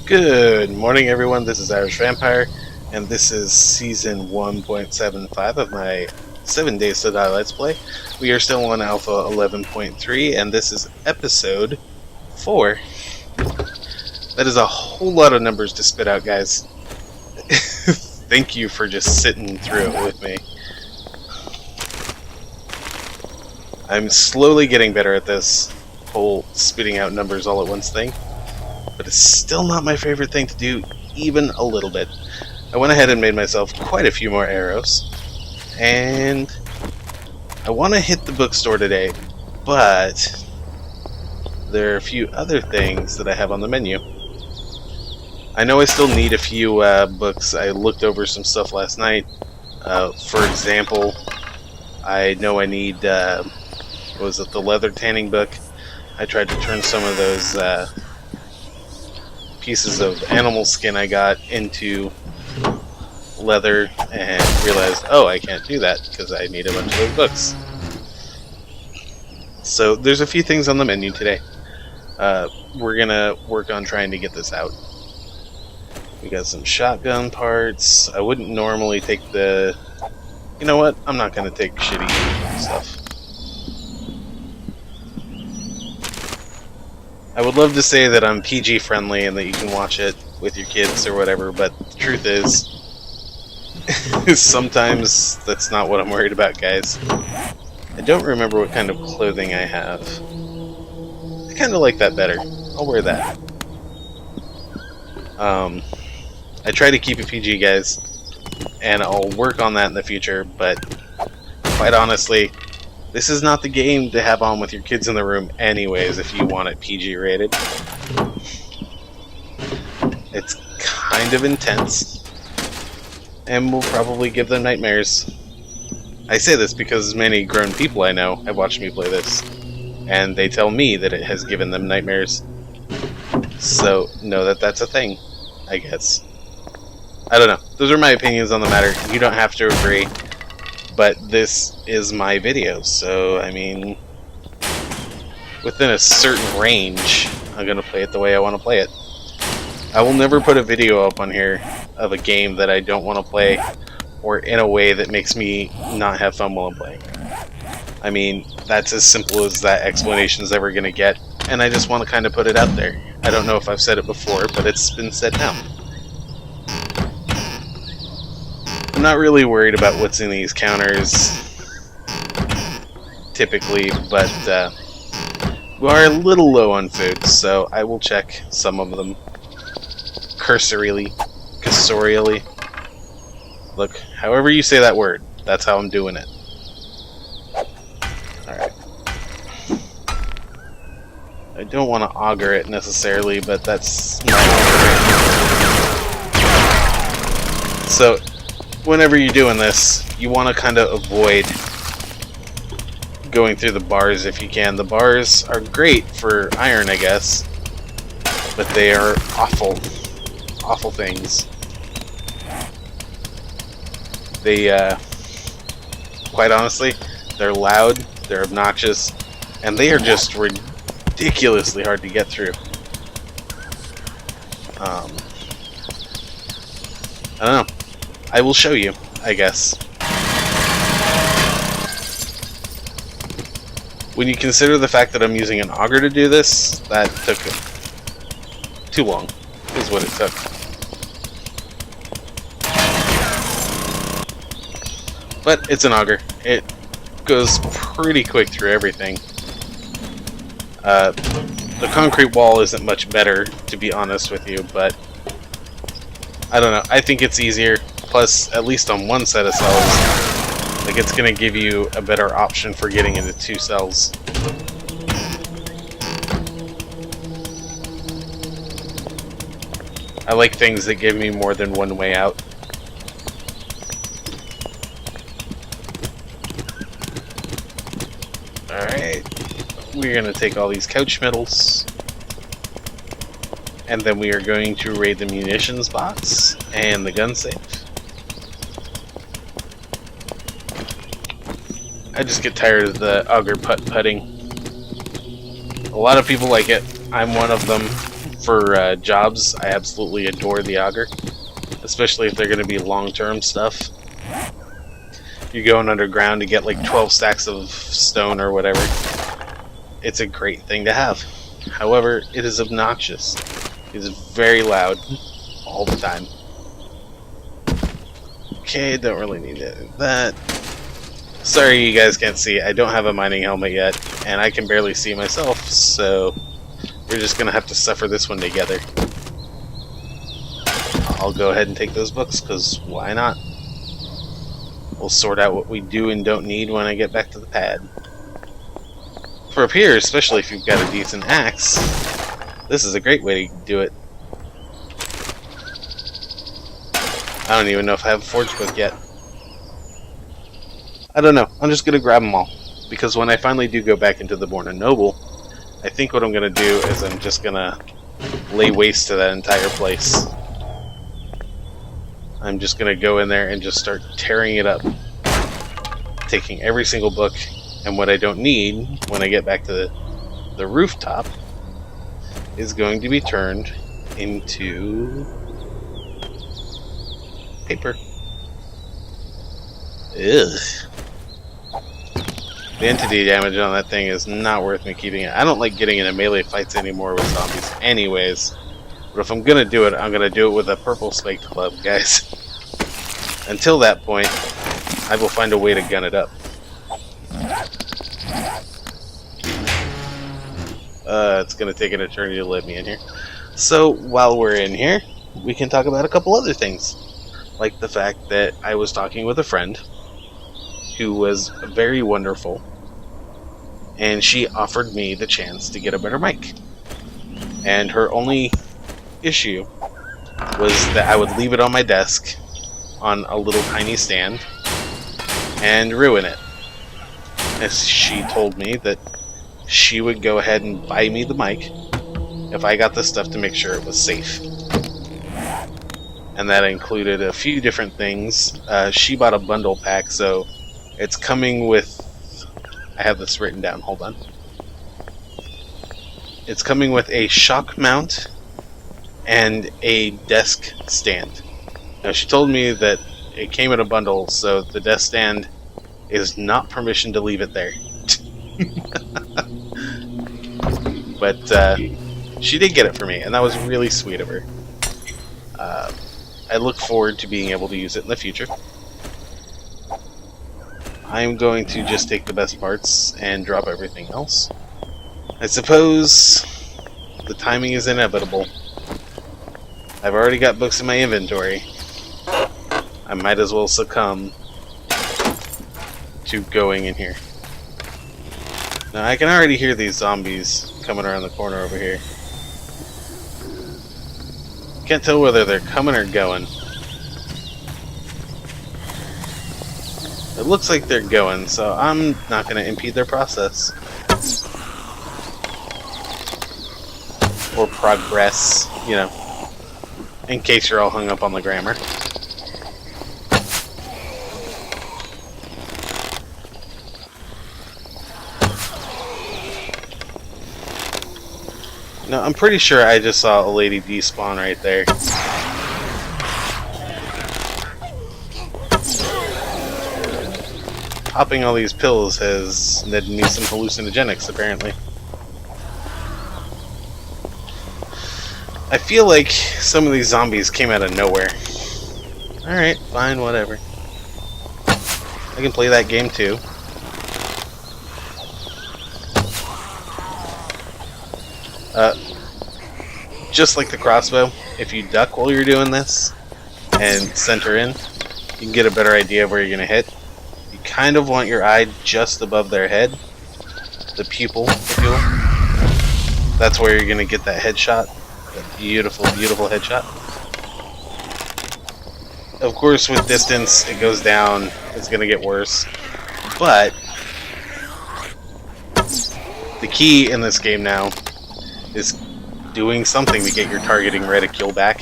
Good morning, everyone. This is Irish Vampire, and this is season 1.75 of my 7 Days to Die Let's Play. We are still on Alpha 11.3, and this is episode 4. That is a whole lot of numbers to spit out, guys. Thank you for just sitting through it with me. I'm slowly getting better at this whole spitting out numbers all at once thing. But it's still not my favorite thing to do, even a little bit. I went ahead and made myself quite a few more arrows, and I want to hit the bookstore today, but there are a few other things that I have on the menu. I know I still need a few books. I looked over some stuff last night. For example, I know I need, what was it, the leather tanning book. I tried to turn some of those pieces of animal skin I got into leather and realized, oh, I can't do that because I need a bunch of those books. So there's a few things on the menu today. We're gonna work on trying to get this out. We got some shotgun parts. I wouldn't normally take the... You know what? I'm not gonna take shitty stuff. I would love to say that I'm PG friendly and that you can watch it with your kids or whatever, but the truth is, sometimes that's not what I'm worried about, guys. I don't remember what kind of clothing I have. I kind of like that better. I'll wear that. I try to keep it PG, guys, and I'll work on that in the future, but quite honestly, this is not the game to have on with your kids in the room anyways if you want it PG rated. It's kind of intense, and will probably give them nightmares. I say this because many grown people I know have watched me play this, and they tell me that it has given them nightmares. So, know that that's a thing, I guess. I don't know. Those are my opinions on the matter. You don't have to agree. But this is my video, so, I mean, within a certain range, I'm going to play it the way I want to play it. I will never put a video up on here of a game that I don't want to play, or in a way that makes me not have fun while I'm playing. I mean, that's as simple as that explanation's ever going to get, and I just want to kind of put it out there. I don't know if I've said it before, but it's been said now. I'm not really worried about what's in these counters, typically, but we are a little low on food, so I will check some of them cursorily. Look, however you say that word, that's how I'm doing it. Alright. I don't want to auger it necessarily, but that's my auger. So, whenever you're doing this, you want to kind of avoid going through the bars if you can. The bars are great for iron, I guess, but they are awful things. They, quite honestly, they're loud, they're obnoxious, and they are just ridiculously hard to get through. I don't know. I will show you, I guess. When you consider the fact that I'm using an auger to do this, that took too long, is what it took. But it's an auger. It goes pretty quick through everything. The concrete wall isn't much better, to be honest with you, but I don't know. I think it's easier. Plus, at least on one set of cells, like, it's going to give you a better option for getting into 2 cells. I like things that give me more than one way out. Alright, we're going to take all these couch metals, and then we are going to raid the munitions box and the gun safe. I just get tired of the auger putt-putting. A lot of people like it. I'm one of them. For jobs, I absolutely adore the auger, especially if they're going to be long-term stuff. You're going underground to get like 12 stacks of stone or whatever. It's a great thing to have. However, it is obnoxious. It is very loud all the time. Okay, don't really need that. Sorry you guys can't see. I don't have a mining helmet yet, and I can barely see myself, so we're just going to have to suffer this one together. I'll go ahead and take those books, because why not? We'll sort out what we do and don't need when I get back to the pad. For up here, especially if you've got a decent axe, this is a great way to do it. I don't even know if I have a forge book yet. I don't know. I'm just going to grab them all. Because when I finally do go back into the Born a Noble, I think what I'm going to do is I'm just going to lay waste to that entire place. I'm just going to go in there and just start tearing it up. Taking every single book, and what I don't need when I get back to the rooftop is going to be turned into paper. Ugh. The entity damage on that thing is not worth me keeping it. I don't like getting into melee fights anymore with zombies anyways. But if I'm gonna do it, I'm gonna do it with a purple spiked club, guys. Until that point, I will find a way to gun it up. It's gonna take an eternity to let me in here. So, while we're in here, we can talk about a couple other things. Like the fact that I was talking with a friend who was very wonderful, and she offered me the chance to get a better mic. And her only issue was that I would leave it on my desk on a little tiny stand and ruin it. As she told me that she would go ahead and buy me the mic if I got the stuff to make sure it was safe. And that included a few different things. She bought a bundle pack, so it's coming with... I have this written down, hold on. It's coming with a shock mount and a desk stand. Now, she told me that it came in a bundle, so the desk stand is not permission to leave it there. But she did get it for me, and that was really sweet of her. I look forward to being able to use it in the future. I'm going to just take the best parts and drop everything else. I suppose the timing is inevitable. I've already got books in my inventory. I might as well succumb to going in here. Now, I can already hear these zombies coming around the corner over here. Can't tell whether they're coming or going. It looks like they're going, so I'm not going to impede their process. Or progress, you know, in case you're all hung up on the grammar. No, I'm pretty sure I just saw a lady despawn right there. Popping all these pills has netted me some hallucinogenics, apparently. I feel like some of these zombies came out of nowhere. Alright, fine, whatever. I can play that game too. Just like the crossbow, if you duck while you're doing this and center in, you can get a better idea of where you're going to hit. You kind of want your eye just above their head, the pupil, if you will. That's where you're going to get that headshot, that beautiful, beautiful headshot. Of course, with distance, it goes down, it's going to get worse, but the key in this game now is doing something to get your targeting reticule back.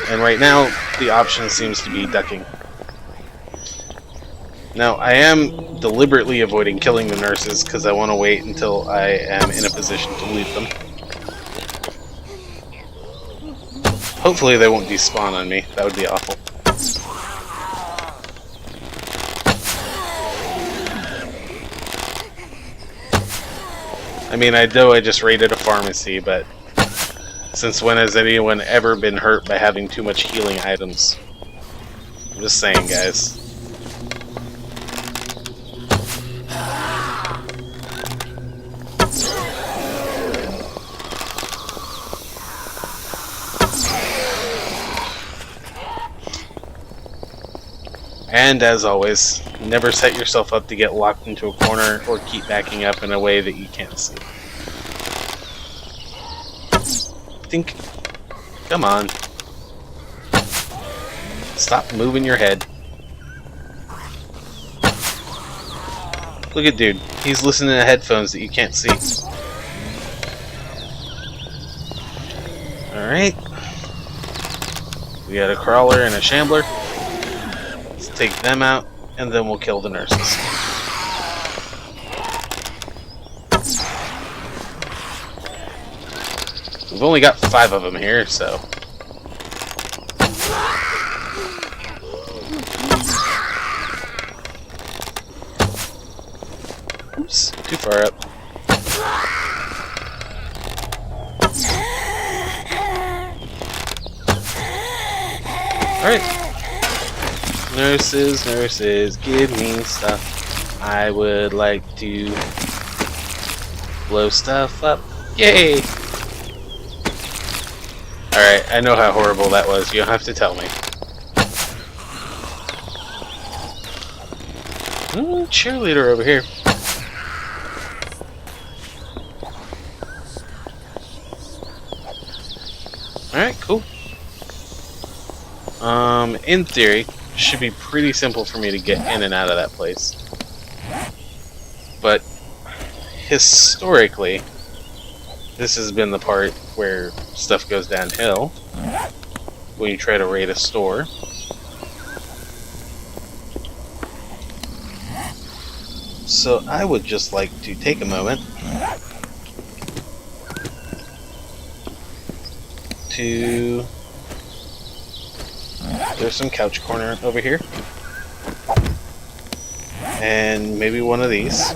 And right now, the option seems to be ducking. Now, I am deliberately avoiding killing the nurses because I want to wait until I am in a position to loot them. Hopefully they won't despawn on me. That would be awful. I mean, I know I just raided a pharmacy, but since when has anyone ever been hurt by having too much healing items? I'm just saying, guys. And as always, never set yourself up to get locked into a corner or keep backing up in a way that you can't see. Think. Come on. Stop moving your head. Look at dude. He's listening to headphones that you can't see. Alright. We got a crawler and a shambler. Let's take them out, and then we'll kill the nurses. We've only got 5 of them here, so... Oops, too far up. Alright. Nurses, nurses, give me stuff. I would like to blow stuff up. Yay! Alright, I know how horrible that was. You don't have to tell me. Ooh, cheerleader over here. Alright, cool. In theory, it should be pretty simple for me to get in and out of that place. But historically, this has been the part where stuff goes downhill when you try to raid a store. So I would just like to take a moment to... There's some couch corner over here. And maybe one of these.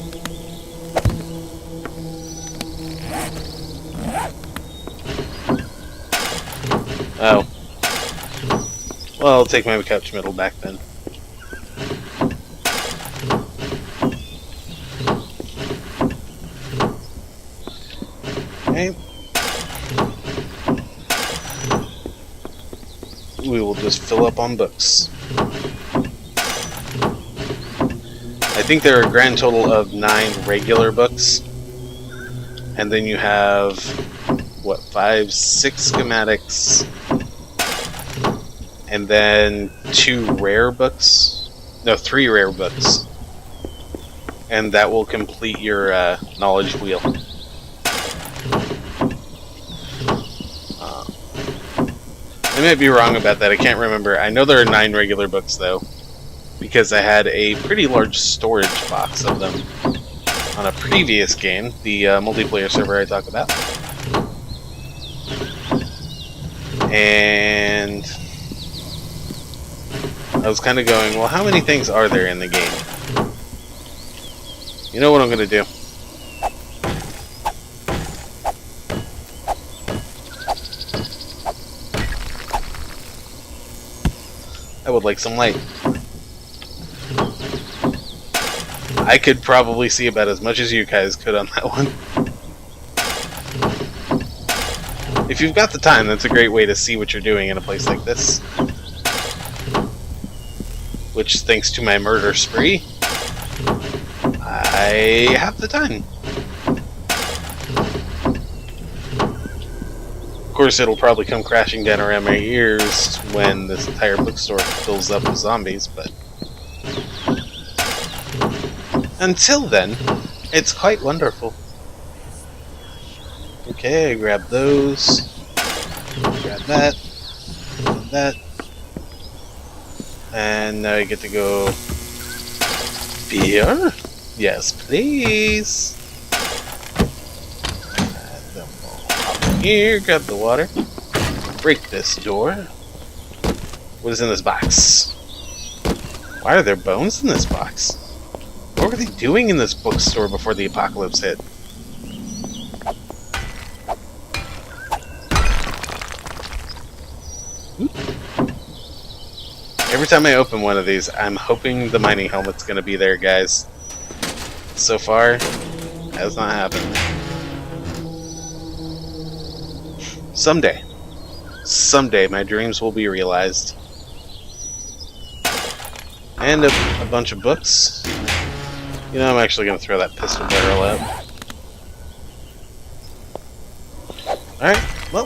Oh. Well, I'll take my couch middle back then. Okay. We will just fill up on books. I think there are a grand total of 9 regular books. And then you have, what, 5, 6 schematics. And then 2 rare books. No, 3 rare books. And that will complete your knowledge wheel. I might be wrong about that, I can't remember. I know there are 9 regular books though, because I had a pretty large storage box of them on a previous game, the multiplayer server I talk about. And I was kind of going, well, how many things are there in the game? You know what I'm going to do? I would like some light. I could probably see about as much as you guys could on that one. If you've got the time, that's a great way to see what you're doing in a place like this. Which, thanks to my murder spree, I have the time. Of course, it'll probably come crashing down around my ears when this entire bookstore fills up with zombies, but until then, it's quite wonderful. Okay, I grab those, grab that, and now I get to go beer? Yes, please. Then we'll hop in here, grab the water. Break this door. What is in this box? Why are there bones in this box? What were they doing in this bookstore before the apocalypse hit? Every time I open one of these, I'm hoping the mining helmet's going to be there, guys. So far, has not happened. Someday, my dreams will be realized. And a bunch of books. You know, I'm actually going to throw that pistol barrel out. Alright, well.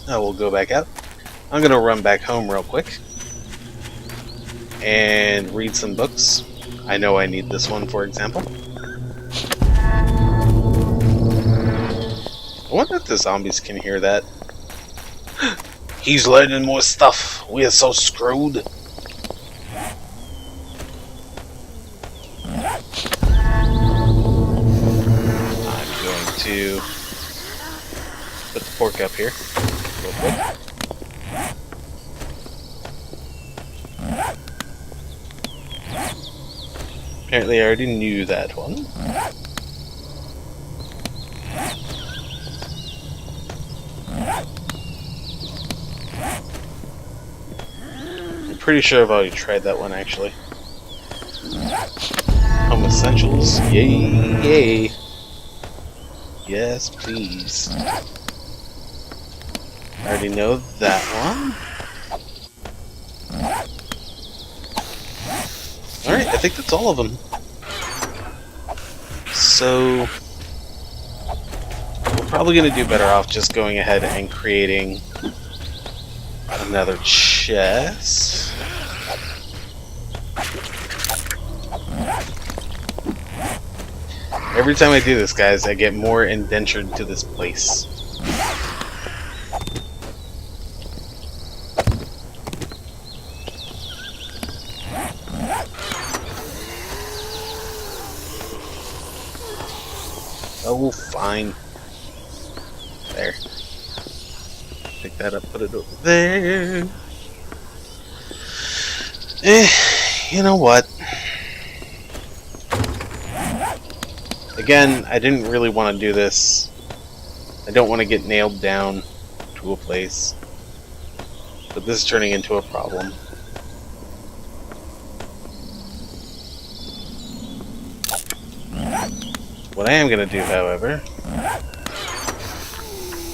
I will go back out. I'm going to run back home real quick. And read some books. I know I need this one, for example. I wonder if the zombies can hear that. He's learning more stuff. We are so screwed. I'm going to put the pork up here real quick. Apparently I already knew that one. I'm pretty sure I've already tried that one, actually. Home Essentials. Yay, yay. Yes, please. I already know that one. Alright, I think that's all of them. So, we're probably going to do better off just going ahead and creating another chest. Every time I do this, guys, I get more indentured to this place. Oh, fine. There. Pick that up, put it over there. You know what? Again, I didn't really want to do this. I don't want to get nailed down to a place. But this is turning into a problem. What I am going to do, however,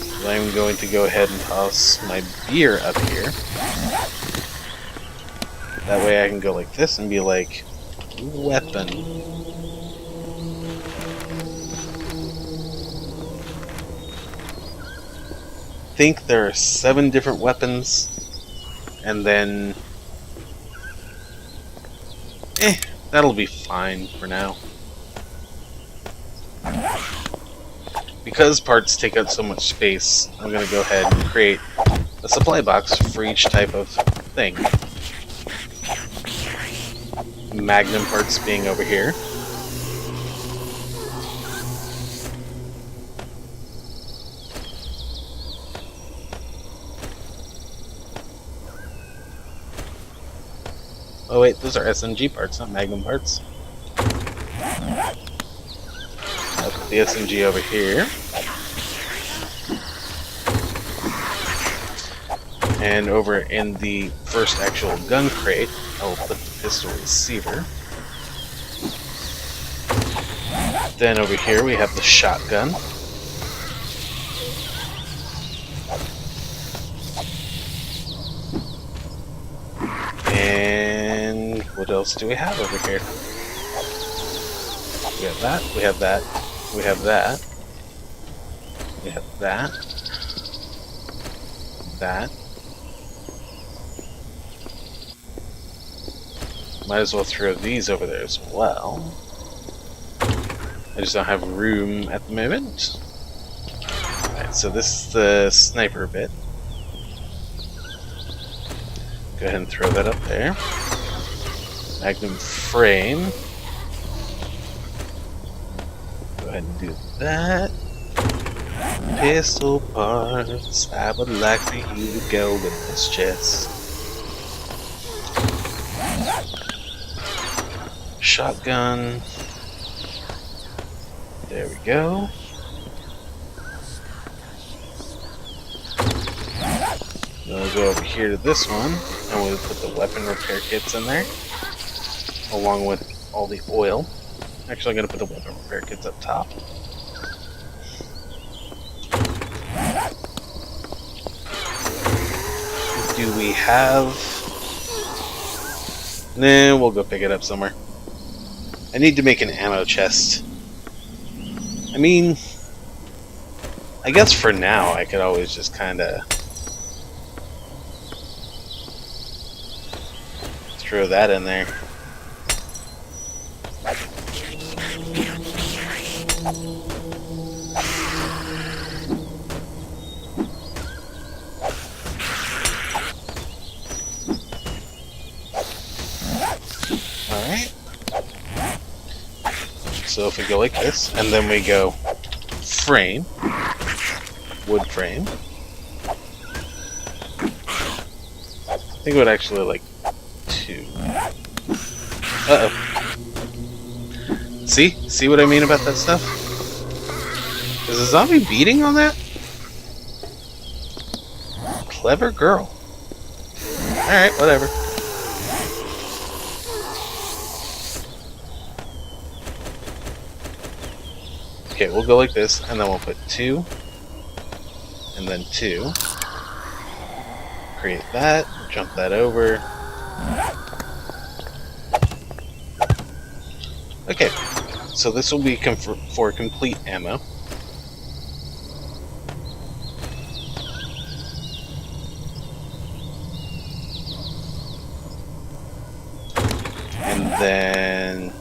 is I'm going to go ahead and toss my beer up here. That way I can go like this and be like, weapon. I think there are 7 different weapons, and then that'll be fine for now. Because parts take up so much space, I'm going to go ahead and create a supply box for each type of thing. Magnum parts being over here. Oh wait, those are SMG parts, not Magnum parts. I'll put the SMG over here. And over in the first actual gun crate, I'll put the pistol receiver. Then over here we have the shotgun. And what else do we have over here? We have that, we have that, we have that, we have that, that. Might as well throw these over there as well. I just don't have room at the moment. Alright, so this is the sniper bit. Go ahead and throw that up there. Magnum frame. Go ahead and do that. Pistol parts. I would like for you to go in this chest. Shotgun. There we go. Then we'll go over here to this one, and we'll put the weapon repair kits in there, along with all the oil. Actually, I'm going to put the weapon repair kits up top. Do we have... Nah, we'll go pick it up somewhere. I need to make an ammo chest. I mean, I guess for now I could always just kind of throw that in there. Alright. So if we go like this, and then we go frame, wood frame. I think it would actually like 2. Uh-oh. See what I mean about that stuff? Is a zombie beating on that? Clever girl. Alright, whatever. Okay, we'll go like this, and then we'll put 2, and then 2. Create that, jump that over. Okay, so this will be for complete ammo. And then...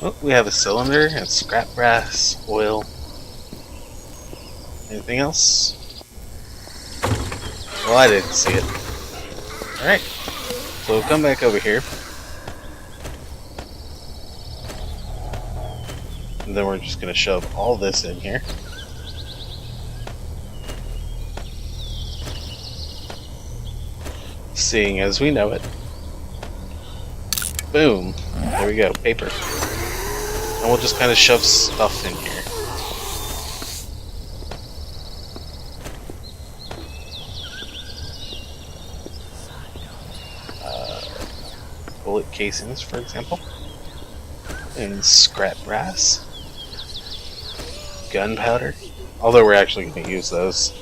oh, we have a cylinder and scrap brass, oil. Anything else? Well, I didn't see it. Alright, so we'll come back over here. And then we're just going to shove all this in here. Seeing as we know it. Boom. There we go, paper. And we'll just kind of shove stuff in here. Bullet casings, for example. And scrap brass. Gunpowder. Although we're actually going to use those.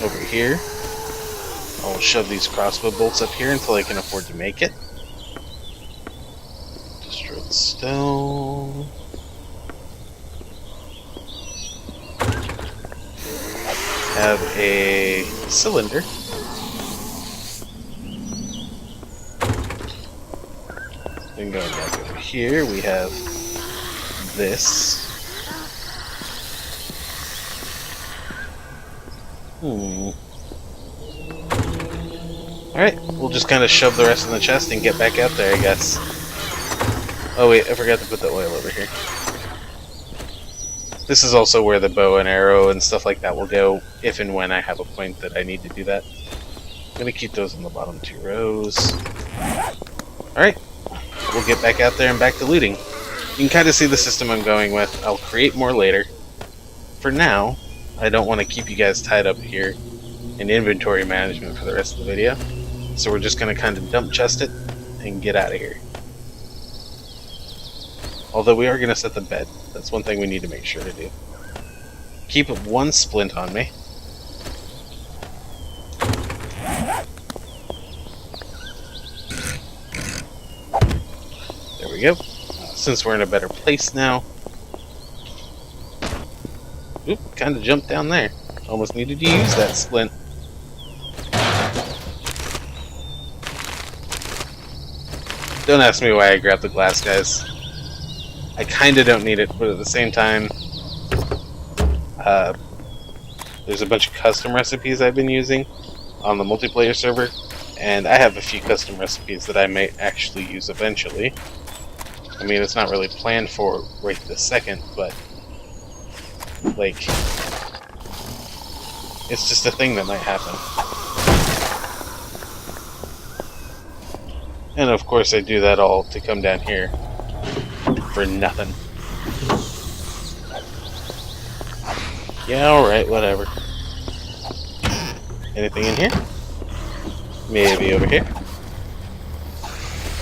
Over here. I'll shove these crossbow bolts up here until I can afford to make it. Destroyed stone. Have a cylinder. Then going back over here, we have this. Alright, we'll just kind of shove the rest in the chest and get back out there, I guess. Oh wait, I forgot to put the oil over here. This is also where the bow and arrow and stuff like that will go, if and when I have a point that I need to do that. I'm going to keep those in the bottom 2 rows. Alright, we'll get back out there and back to looting. You can kind of see the system I'm going with. I'll create more later. For now, I don't want to keep you guys tied up here in inventory management for the rest of the video. So we're just going to kind of dump chest it and get out of here. Although we are going to set the bed. That's one thing we need to make sure to do. Keep 1 splint on me. There we go. Since we're in a better place now. Oop, kind of jumped down there. Almost needed to use that splint. Don't ask me why I grabbed the glass, guys. I kind of don't need it, but at the same time, there's a bunch of custom recipes I've been using on the multiplayer server, and I have a few custom recipes that I might actually use eventually. I mean, it's not really planned for right this second, but, like, it's just a thing that might happen. And of course I do that all to come down here for nothing. Yeah, alright, whatever. Anything in here? Maybe over here.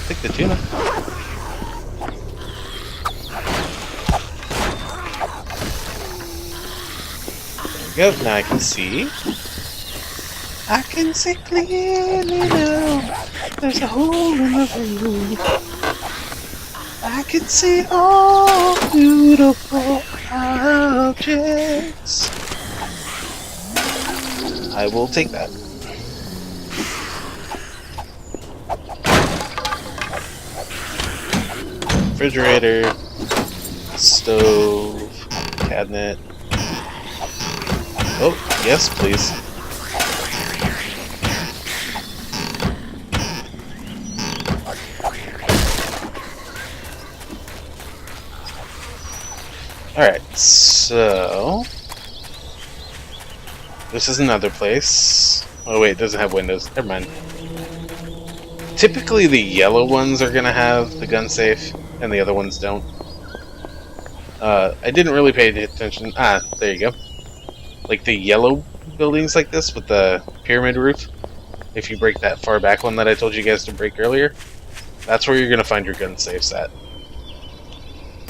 Take the tuna. There we go, now I can see. I can see clearly now. There's a hole in the roof. I can see all beautiful objects. I will take that. Refrigerator, stove, cabinet. Oh, yes, please. Alright, so... this is another place. Oh wait, it doesn't have windows. Never mind. Typically the yellow ones are going to have the gun safe, and the other ones don't. I didn't really pay attention. Ah, there you go. Like the yellow buildings like this with the pyramid roof, if you break that far back one that I told you guys to break earlier, that's where you're going to find your gun safes at.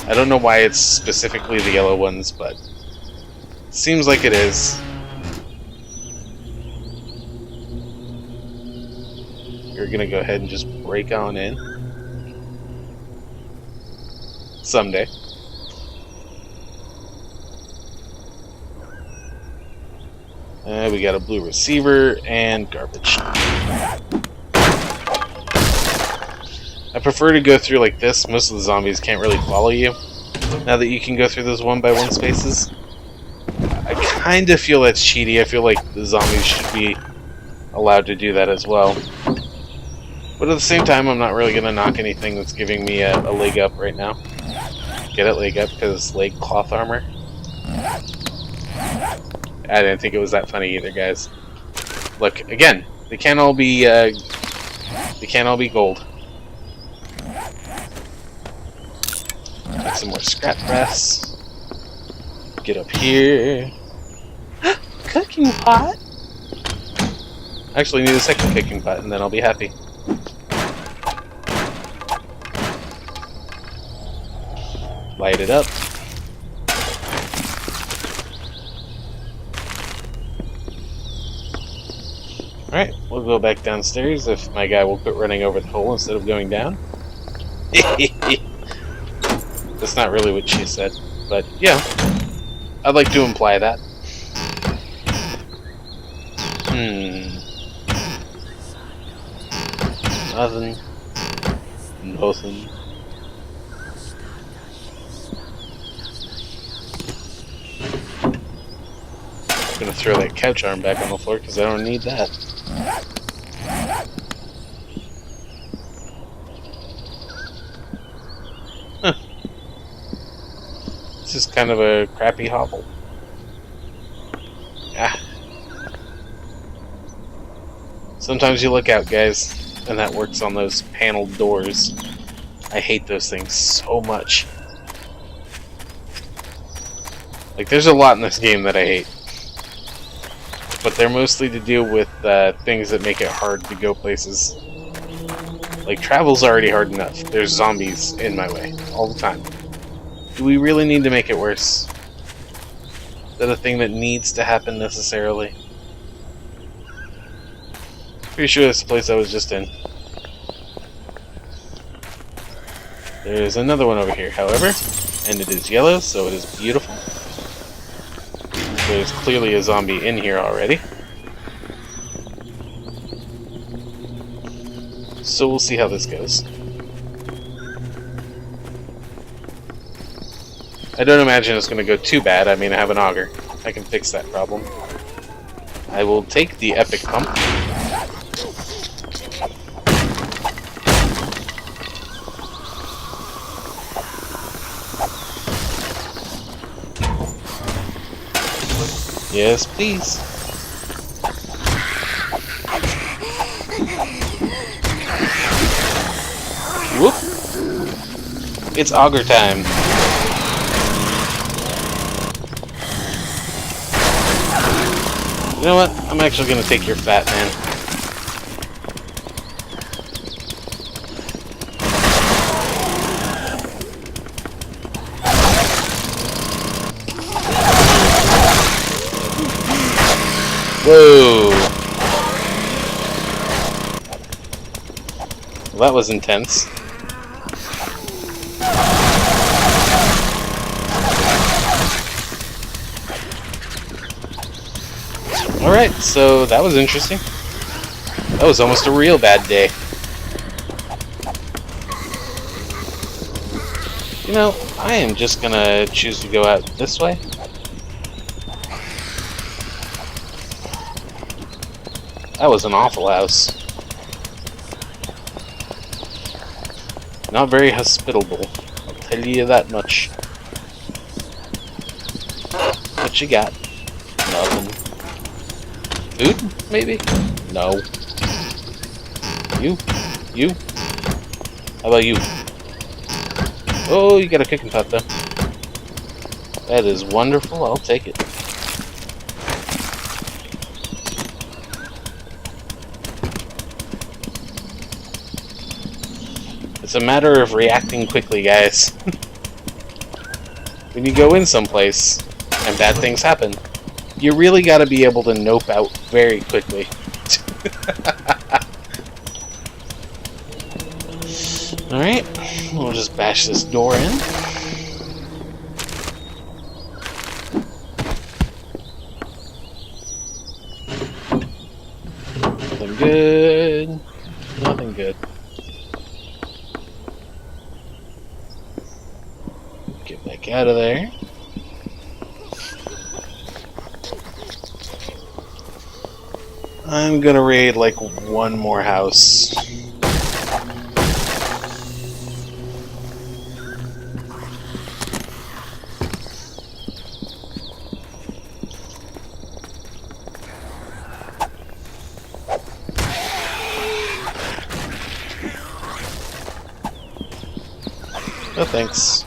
I don't know why it's specifically the yellow ones, but it seems like it is. You're gonna go ahead and just break on in. Someday. We got a blue receiver and garbage. I prefer to go through like this. Most of the zombies can't really follow you. Now that you can go through those 1x1 spaces. I kind of feel that's cheaty. I feel like the zombies should be allowed to do that as well. But at the same time, I'm not really going to knock anything that's giving me a leg up right now. Get it, leg up, because leg cloth armor. I didn't think it was that funny either, guys. Look, again, they can't all be gold. Get some more scrap brass. Get up here. Cooking pot? I actually need a second cooking pot, and then I'll be happy. Light it up. Alright, we'll go back downstairs if my guy will quit running over the hole instead of going down. That's not really what she said, but yeah, I'd like to imply that. Nothing. Nothing. I'm gonna throw that couch arm back on the floor because I don't need that. Huh. This is kind of a crappy hovel. Ah. Sometimes you look out, guys, and that works on those paneled doors. I hate those things so much. Like, there's a lot in this game that I hate. But they're mostly to deal with things that make it hard to go places. Like, travel's already hard enough. There's zombies in my way all the time. Do we really need to make it worse? Is that a thing that needs to happen necessarily? Pretty sure that's the place I was just in. There's another one over here, however, and it is yellow, so it is beautiful. There's clearly a zombie in here already. So we'll see how this goes. I don't imagine it's going to go too bad. I mean, I have an auger. I can fix that problem. I will take the epic pump. Yes, please. Whoop! It's auger time. You know what? I'm actually gonna take your fat, man. Whoa! Well, that was intense. Alright, so that was interesting. That was almost a real bad day. You know, I am just gonna choose to go out this way. That was an awful house. Not very hospitable, I'll tell you that much. What you got? Nothing. Food, maybe? No. You? You? How about you? Oh, you got a cooking pot, though. That is wonderful, I'll take it. It's a matter of reacting quickly, guys. When you go in someplace, and bad things happen, you really gotta be able to nope out very quickly. Alright, we'll just bash this door in. Nothing good. Nothing good. Get back out of there. I'm gonna raid like one more house. No thanks.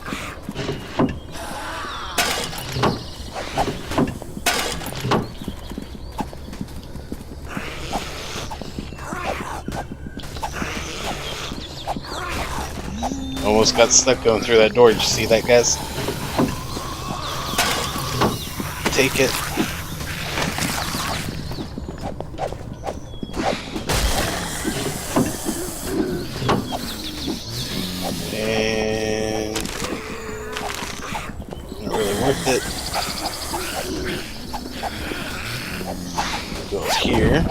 Almost got stuck going through that door. Did you see that, guys? Take it. And not really worth it. Go up here.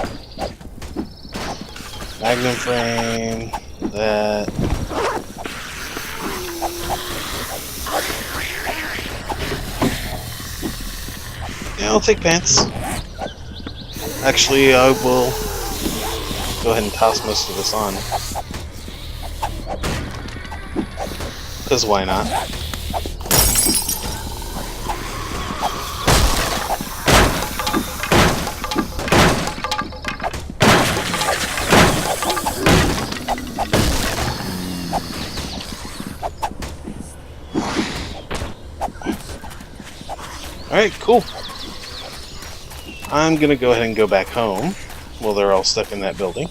Magnum frame. That. Yeah, I'll take pants. Actually, I will go ahead and toss most of this on. Because why not? Alright, cool. I'm gonna go ahead and go back home while they're all stuck in that building.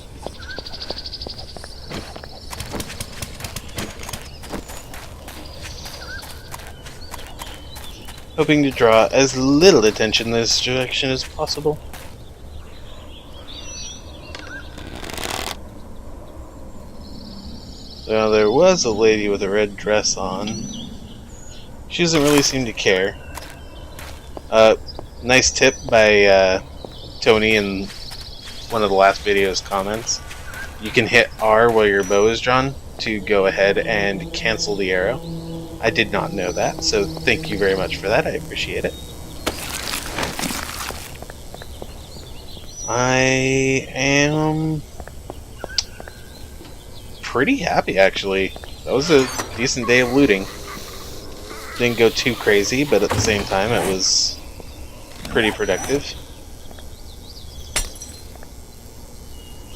Hoping to draw as little attention in this direction as possible. Now there was a lady with a red dress on. She doesn't really seem to care. Nice tip by Tony in one of the last video's comments. You can hit R while your bow is drawn to go ahead and cancel the arrow. I did not know that, so thank you very much for that. I appreciate it. I am pretty happy, actually. That was a decent day of looting. Didn't go too crazy, but at the same time, it was pretty productive.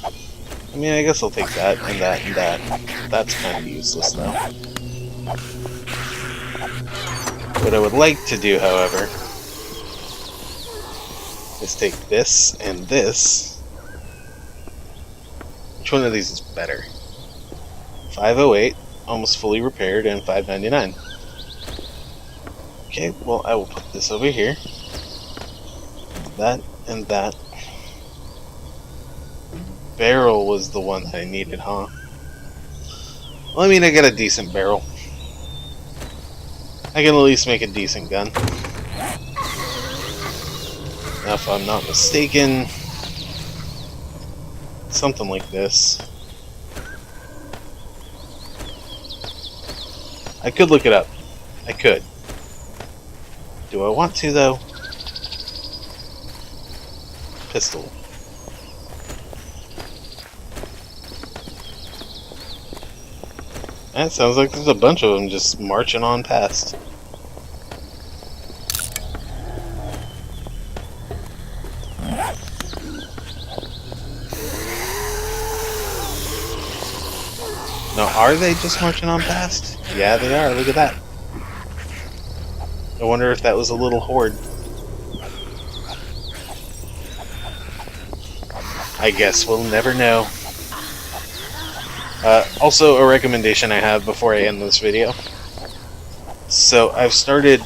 I mean, I guess I'll take that, and that, and that. That's kind of useless, though. What I would like to do, however, is take this and this. Which one of these is better? 508, almost fully repaired, and 599. Okay, well, I will put this over here. That and that. Barrel was the one that I needed, huh? Well, I mean, I got a decent barrel. I can at least make a decent gun. Now, if I'm not mistaken, something like this. I could look it up. I could. Do I want to, though? Pistol. That sounds like there's a bunch of them just marching on past. Now, are they just marching on past? Yeah, they are. Look at that. I wonder if that was a little horde. I guess we'll never know. Also, a recommendation I have before I end this video. So, I've started...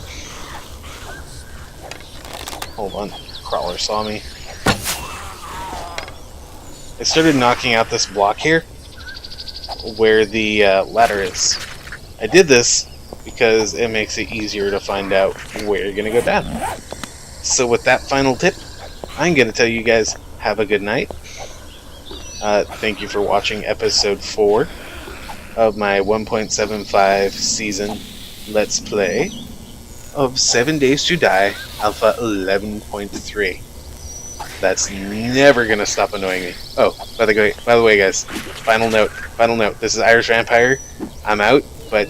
Hold on. Crawler saw me. I started knocking out this block here, where the ladder is. I did this because it makes it easier to find out where you're going to go down. So with that final tip, I'm going to tell you guys, have a good night. Thank you for watching episode 4 of my 1.75 season Let's Play of 7 Days to Die Alpha 11.3. That's never going to stop annoying me. Oh, by the way, guys, final note. This is Irish Vampire. I'm out, but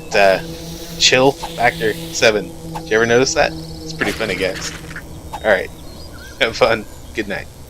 chill factor 7. Did you ever notice that? It's pretty funny, guys. Alright, have fun. Good night.